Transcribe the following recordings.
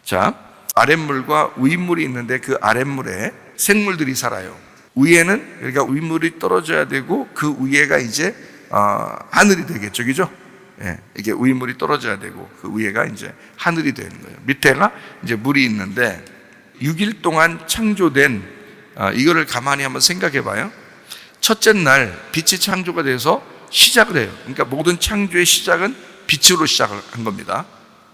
자, 아랫물과 윗물이 있는데 그 아랫물에 생물들이 살아요. 위에는, 그러니까 윗물이 떨어져야 되고 그 위에가 이제 하늘이 되겠죠, 그죠? 예, 이게 윗물이 떨어져야 되고 그 위에가 이제 하늘이 되는 거예요. 밑에가 이제 물이 있는데 6일 동안 창조된 이거를 가만히 한번 생각해 봐요. 첫째 날 빛이 창조가 돼서 시작을 해요. 그러니까 모든 창조의 시작은 빛으로 시작을 한 겁니다.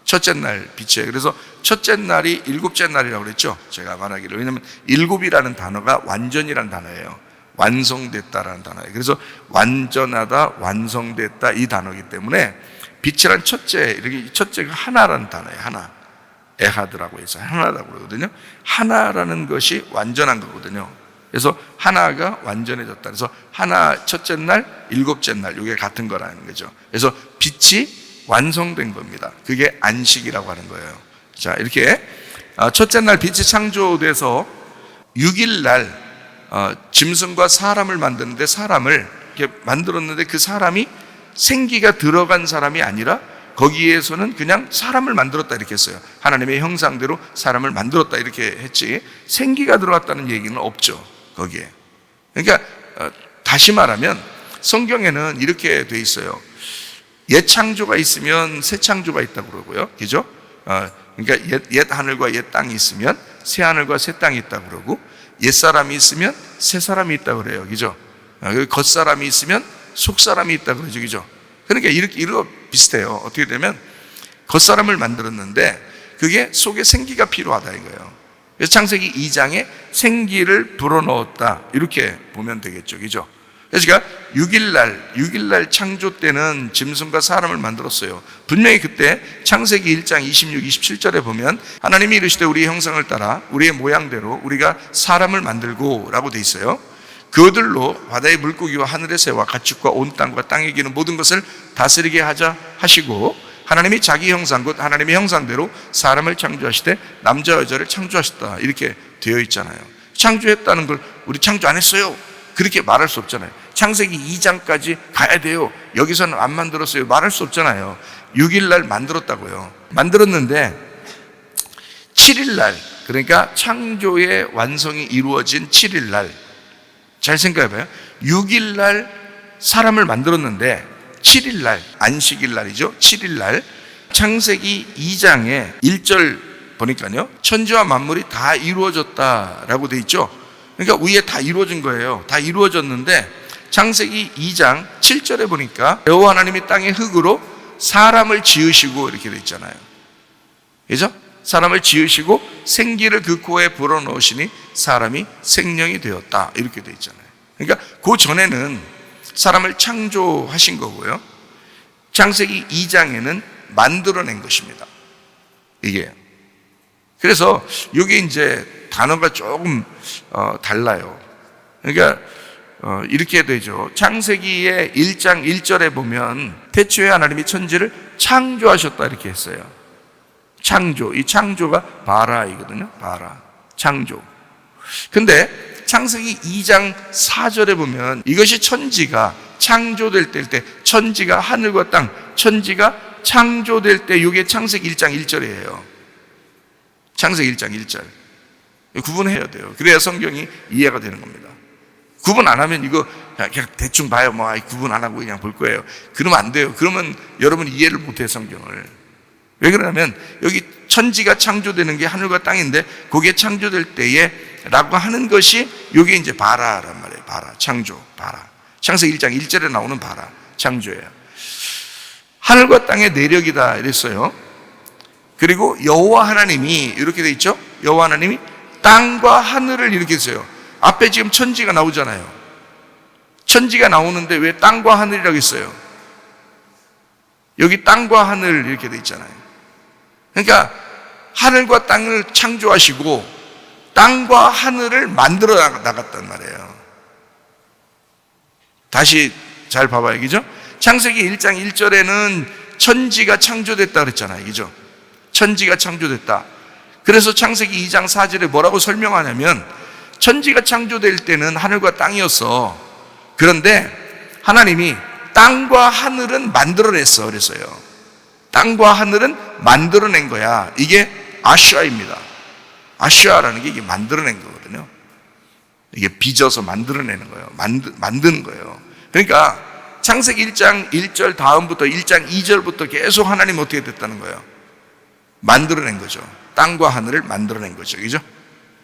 첫째 날 빛이에요. 그래서 첫째 날이 일곱째 날이라고 그랬죠. 제가 말하기를. 왜냐하면 일곱이라는 단어가 완전이라는 단어예요. 완성됐다라는 단어예요. 그래서 완전하다, 완성됐다 이 단어이기 때문에 빛이란 첫째, 이렇게 첫째가 하나라는 단어예요. 하나. 에하드라고 해서 하나라고 그러거든요. 하나라는 것이 완전한 거거든요. 그래서 하나가 완전해졌다. 그래서 하나 첫째 날, 일곱째 날 이게 같은 거라는 거죠. 그래서 빛이 완성된 겁니다. 그게 안식이라고 하는 거예요. 자, 이렇게 첫째 날 빛이 창조돼서 6일 날 짐승과 사람을 만드는데 사람을 이렇게 만들었는데 그 사람이 생기가 들어간 사람이 아니라 거기에서는 그냥 사람을 만들었다 이렇게 했어요. 하나님의 형상대로 사람을 만들었다 이렇게 했지 생기가 들어갔다는 얘기는 없죠. 거기에. 그러니까 다시 말하면 성경에는 이렇게 돼 있어요. 옛 창조가 있으면 새 창조가 있다고 그러고요. 그죠? 그러니까 옛 하늘과 옛 땅이 있으면 새 하늘과 새 땅이 있다고 그러고 옛 사람이 있으면 새 사람이 있다고 그래요. 그죠? 겉 사람이 있으면 속 사람이 있다고 그러죠. 그죠? 그러니까 이렇게 비슷해요. 어떻게 되면 겉 사람을 만들었는데 그게 속에 생기가 필요하다 이거예요. 그래서 창세기 2장에 생기를 불어넣었다 이렇게 보면 되겠죠. 그죠? 그래서 제가 6일 날 창조 때는 짐승과 사람을 만들었어요. 분명히 그때 창세기 1장 26, 27절에 보면 하나님이 이르시되 우리의 형상을 따라 우리의 모양대로 우리가 사람을 만들고 라고 돼 있어요. 그들로 바다의 물고기와 하늘의 새와 가축과 온 땅과 땅에 기는 모든 것을 다스리게 하자 하시고 하나님이 자기 형상 곧 하나님의 형상대로 사람을 창조하시되 남자 여자를 창조하셨다 이렇게 되어 있잖아요. 창조했다는 걸 우리 창조 안 했어요 그렇게 말할 수 없잖아요. 창세기 2장까지 가야 돼요. 여기서는 안 만들었어요. 말할 수 없잖아요. 6일 날 만들었다고요. 만들었는데 7일 날 그러니까 창조의 완성이 이루어진 7일 날 잘 생각해 봐요. 6일 날 사람을 만들었는데 7일 날 안식일 날이죠. 7일 날 창세기 2장에 1절 보니까요. 천지와 만물이 다 이루어졌다라고 돼 있죠. 그러니까 위에 다 이루어진 거예요. 다 이루어졌는데 창세기 2장 7절에 보니까 여호와 하나님이 땅의 흙으로 사람을 지으시고 이렇게 돼 있잖아요. 그죠? 사람을 지으시고 생기를 그 코에 불어넣으시니 사람이 생명이 되었다 이렇게 돼 있잖아요. 그러니까 그 전에는 사람을 창조하신 거고요. 창세기 2장에는 만들어낸 것입니다. 이게. 그래서 여기 이제 단어가 조금 달라요. 그러니까 이렇게 되죠. 창세기의 1장 1절에 보면 태초에 하나님이 천지를 창조하셨다 이렇게 했어요. 창조, 이 창조가 바라이거든요. 바라, 창조. 근데 창세기 2장 4절에 보면 이것이 천지가 창조될 때 천지가 하늘과 땅, 천지가 창조될 때 이게 창세기 1장 1절이에요. 창세기 1장 1절. 구분해야 돼요. 그래야 성경이 이해가 되는 겁니다. 구분 안 하면 이거 그냥 대충 봐요. 뭐 구분 안 하고 그냥 볼 거예요. 그러면 안 돼요. 그러면 여러분이 이해를 못해 성경을. 왜 그러냐면 여기 천지가 창조되는 게 하늘과 땅인데 그게 창조될 때에 라고 하는 것이 이게 이제 바라란 말이에요. 바라, 창조, 바라. 창세기 1장 1절에 나오는 바라, 창조예요. 하늘과 땅의 내력이다 이랬어요. 그리고 여호와 하나님이 이렇게 돼 있죠. 여호와 하나님이 땅과 하늘을 이렇게 했어요. 앞에 지금 천지가 나오잖아요. 천지가 나오는데 왜 땅과 하늘이라고 했어요? 여기 땅과 하늘 이렇게 돼 있잖아요. 그러니까 하늘과 땅을 창조하시고 땅과 하늘을 만들어 나갔단 말이에요. 다시 잘 봐봐요. 그죠? 창세기 1장 1절에는 천지가 창조됐다 그랬잖아요. 그죠? 천지가 창조됐다. 그래서 창세기 2장 4절에 뭐라고 설명하냐면 천지가 창조될 때는 하늘과 땅이었어. 그런데 하나님이 땅과 하늘은 만들어냈어 그랬어요. 땅과 하늘은 만들어낸 거야. 이게 아슈아입니다. 아슈아라는 게 이게 만들어낸 거거든요. 이게 빚어서 만들어내는 거예요. 만드는 거예요. 그러니까 창세기 1장 1절 다음부터 1장 2절부터 계속 하나님 어떻게 됐다는 거예요? 만들어낸 거죠. 땅과 하늘을 만들어낸 거죠. 그죠?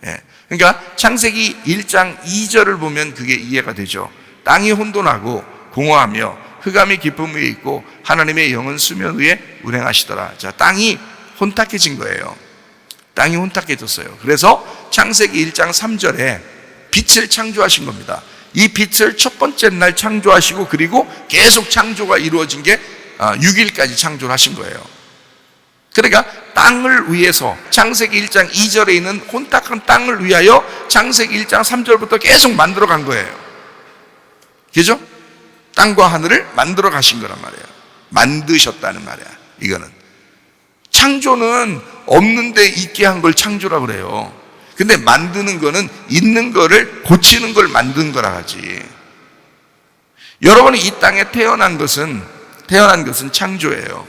예. 그러니까 창세기 1장 2절을 보면 그게 이해가 되죠. 땅이 혼돈하고 공허하며 흑암이 깊음 위에 있고 하나님의 영은 수면 위에 운행하시더라. 자, 땅이 혼탁해진 거예요. 땅이 혼탁해졌어요. 그래서 창세기 1장 3절에 빛을 창조하신 겁니다. 이 빛을 첫 번째 날 창조하시고 그리고 계속 창조가 이루어진 게 6일까지 창조를 하신 거예요. 그러니까 땅을 위해서 창세기 1장 2절에 있는 혼탁한 땅을 위하여 창세기 1장 3절부터 계속 만들어 간 거예요. 그죠? 땅과 하늘을 만들어 가신 거란 말이에요. 만드셨다는 말이야. 이거는 창조는 없는데 있게 한 걸 창조라고 그래요. 근데 만드는 거는 있는 거를 고치는 걸 만든 거라 하지. 여러분이 이 땅에 태어난 것은 창조예요.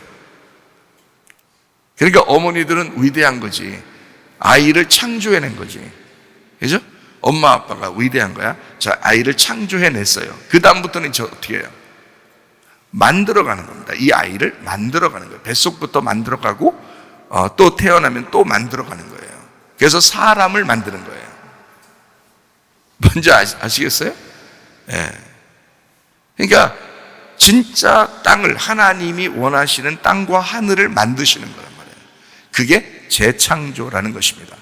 그러니까 어머니들은 위대한 거지. 아이를 창조해낸 거지. 그죠? 엄마 아빠가 위대한 거야. 자, 아이를 창조해냈어요. 그 다음부터는 어떻게 해요? 만들어가는 겁니다. 이 아이를 만들어가는 거예요. 뱃속부터 만들어가고 또 태어나면 또 만들어가는 거예요. 그래서 사람을 만드는 거예요. 뭔지 아시겠어요? 예. 그러니까 진짜 땅을 하나님이 원하시는 땅과 하늘을 만드시는 거란 말이에요. 그게 재창조라는 것입니다.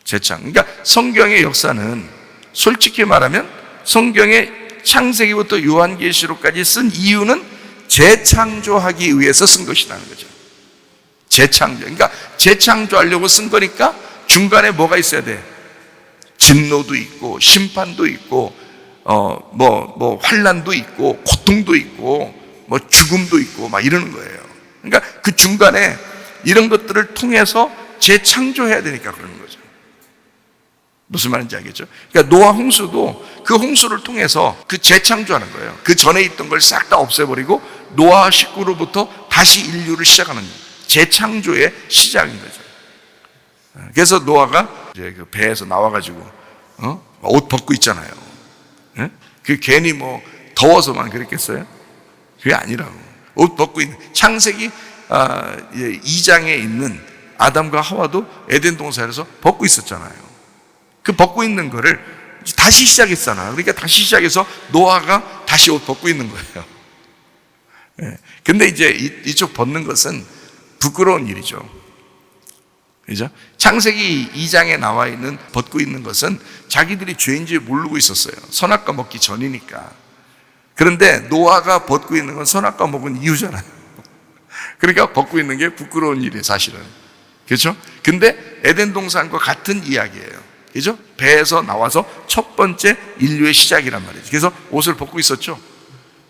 재창. 그러니까 성경의 역사는 솔직히 말하면 성경의 창세기부터 요한계시록까지 쓴 이유는 재창조하기 위해서 쓴 것이라는 거죠. 재창조. 그러니까 재창조하려고 쓴 거니까 중간에 뭐가 있어야 돼? 진노도 있고 심판도 있고 환난도 있고 고통도 있고 죽음도 있고 막 이러는 거예요. 그러니까 그 중간에 이런 것들을 통해서 재창조해야 되니까 그러는 거죠. 무슨 말인지 알겠죠? 그러니까 노아 홍수도 그 홍수를 통해서 그 재창조하는 거예요. 그 전에 있던 걸 싹 다 없애버리고 노아 식구로부터 다시 인류를 시작하는 재창조의 시작인 거죠. 그래서 노아가 이제 그 배에서 나와가지고 옷 벗고 있잖아요. 그 괜히 더워서만 그랬겠어요? 그게 아니라고. 옷 벗고 있는 창세기 2장에 있는 아담과 하와도 에덴 동산에서 벗고 있었잖아요. 그 벗고 있는 거를 다시 시작했잖아요. 그러니까 다시 시작해서 노아가 다시 옷 벗고 있는 거예요. 근데 이제 이쪽 벗는 것은 부끄러운 일이죠. 그죠? 창세기 2장에 나와 있는 벗고 있는 것은 자기들이 죄인지 모르고 있었어요. 선악과 먹기 전이니까. 그런데 노아가 벗고 있는 건 선악과 먹은 이유잖아요. 그러니까 벗고 있는 게 부끄러운 일이에요, 사실은. 그렇죠? 근데 에덴 동산과 같은 이야기예요. 그죠? 배에서 나와서 첫 번째 인류의 시작이란 말이죠. 그래서 옷을 벗고 있었죠.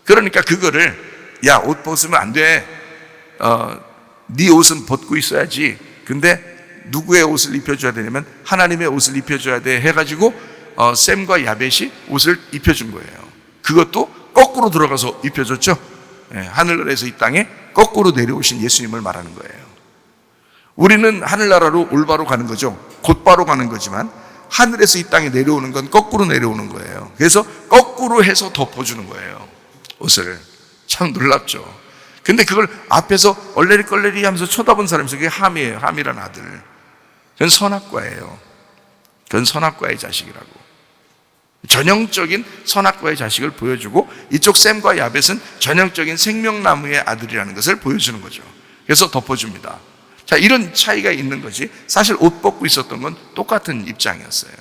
그러니까 그거를 야, 옷 벗으면 안 돼. 네 옷은 벗고 있어야지. 근데 누구의 옷을 입혀줘야 되냐면 하나님의 옷을 입혀줘야 돼 해가지고 셈과 야벳이 옷을 입혀준 거예요. 그것도 거꾸로 들어가서 입혀줬죠. 하늘에서 이 땅에 거꾸로 내려오신 예수님을 말하는 거예요. 우리는 하늘나라로 올바로 가는 거죠. 곧바로 가는 거지만 하늘에서 이 땅에 내려오는 건 거꾸로 내려오는 거예요. 그래서 거꾸로 해서 덮어주는 거예요, 옷을. 참 놀랍죠. 근데 그걸 앞에서 얼레리껄레리 하면서 쳐다본 사람이 있어요. 그게 함이에요. 함이라는 아들. 그건 선악과예요. 그건 선악과의 자식이라고. 전형적인 선악과의 자식을 보여주고 이쪽 셈과 야벳은 전형적인 생명나무의 아들이라는 것을 보여주는 거죠. 그래서 덮어줍니다. 자, 이런 차이가 있는 거지. 사실 옷 벗고 있었던 건 똑같은 입장이었어요.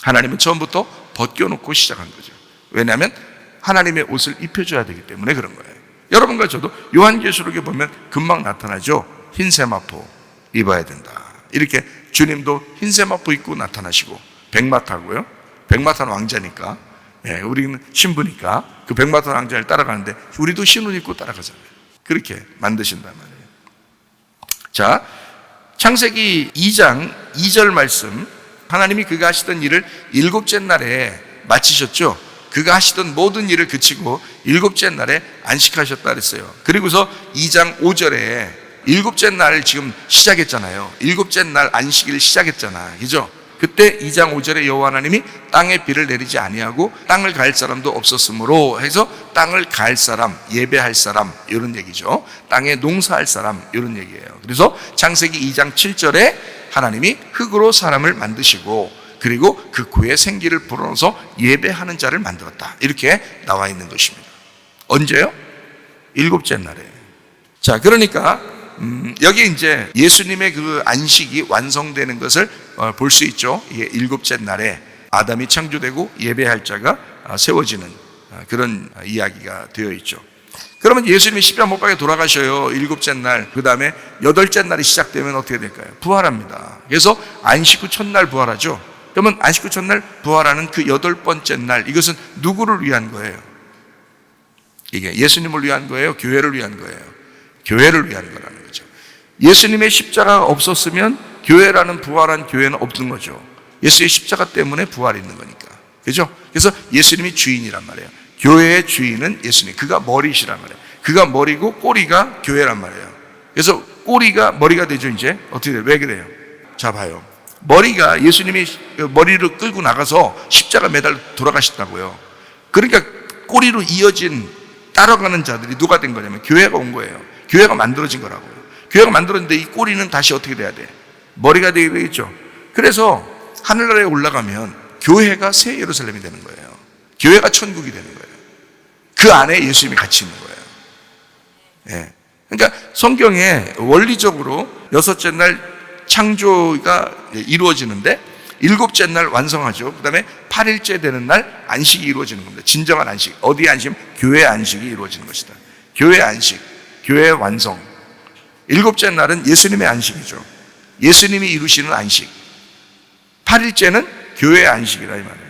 하나님은 처음부터 벗겨놓고 시작한 거죠. 왜냐하면 하나님의 옷을 입혀줘야 되기 때문에 그런 거예요. 여러분과 저도 요한계시록에 보면 금방 나타나죠. 흰 세마포 입어야 된다. 이렇게 주님도 흰 세마포 입고 나타나시고 백마 타고요. 백마 타는 왕자니까, 우리는 신부니까 그 백마 타는 왕자를 따라가는데 우리도 흰 옷 입고 따라가잖아요. 그렇게 만드신단 말이에요. 자, 창세기 2장 2절 말씀, 하나님이 그가 하시던 일을 일곱째 날에 마치셨죠. 그가 하시던 모든 일을 그치고 일곱째 날에 안식하셨다 그랬어요. 그리고서 2장 5절에 일곱째 날 지금 시작했잖아요. 일곱째 날 안식일 시작했잖아. 그죠? 그때 2장 5절에 여호와 하나님이 땅에 비를 내리지 아니하고 땅을 갈 사람도 없었으므로 해서 땅을 갈 사람, 예배할 사람 이런 얘기죠. 땅에 농사할 사람 이런 얘기예요. 그래서 창세기 2장 7절에 하나님이 흙으로 사람을 만드시고 그리고 그 코에 생기를 불어넣어서 예배하는 자를 만들었다. 이렇게 나와 있는 것입니다. 언제요? 일곱째 날에. 자, 그러니까 여기 이제 예수님의 그 안식이 완성되는 것을 볼 수 있죠. 이게 일곱째 날에 아담이 창조되고 예배할 자가 세워지는 그런 이야기가 되어 있죠. 그러면 예수님이 십자가 못 박에 돌아가셔요. 일곱째 날. 그 다음에 여덟째 날이 시작되면 어떻게 될까요? 부활합니다. 그래서 안식 후 첫날 부활하죠. 그러면 안식 후 첫날 부활하는 그 여덟 번째 날, 이것은 누구를 위한 거예요? 이게 예수님을 위한 거예요? 교회를 위한 거예요? 교회를 위한 거라는 거죠. 예수님의 십자가가 없었으면 교회라는 부활한 교회는 없는 거죠. 예수의 십자가 때문에 부활이 있는 거니까. 그죠? 그래서 예수님이 주인이란 말이에요. 교회의 주인은 예수님. 그가 머리시란 말이에요. 그가 머리고 꼬리가 교회란 말이에요. 그래서 꼬리가 머리가 되죠, 이제. 어떻게 돼요? 왜 그래요? 자, 봐요. 머리가 예수님이 머리를 끌고 나가서 십자가 매달 돌아가셨다고요. 그러니까 꼬리로 이어진 따라가는 자들이 누가 된 거냐면 교회가 온 거예요. 교회가 만들어진 거라고요. 교회가 만들어졌는데 이 꼬리는 다시 어떻게 돼야 돼? 머리가 되겠죠. 그래서 하늘나라에 올라가면 교회가 새 예루살렘이 되는 거예요. 교회가 천국이 되는 거예요. 그 안에 예수님이 같이 있는 거예요. 예. 그러니까 성경에 원리적으로 여섯째 날 창조가 이루어지는데 일곱째 날 완성하죠. 그 다음에 8일째 되는 날 안식이 이루어지는 겁니다. 진정한 안식. 어디의 안식? 교회의 안식이 이루어지는 것이다. 교회의 안식, 교회의 완성. 일곱째 날은 예수님의 안식이죠. 예수님이 이루시는 안식. 8일째는 교회의 안식이라 이 말이에요.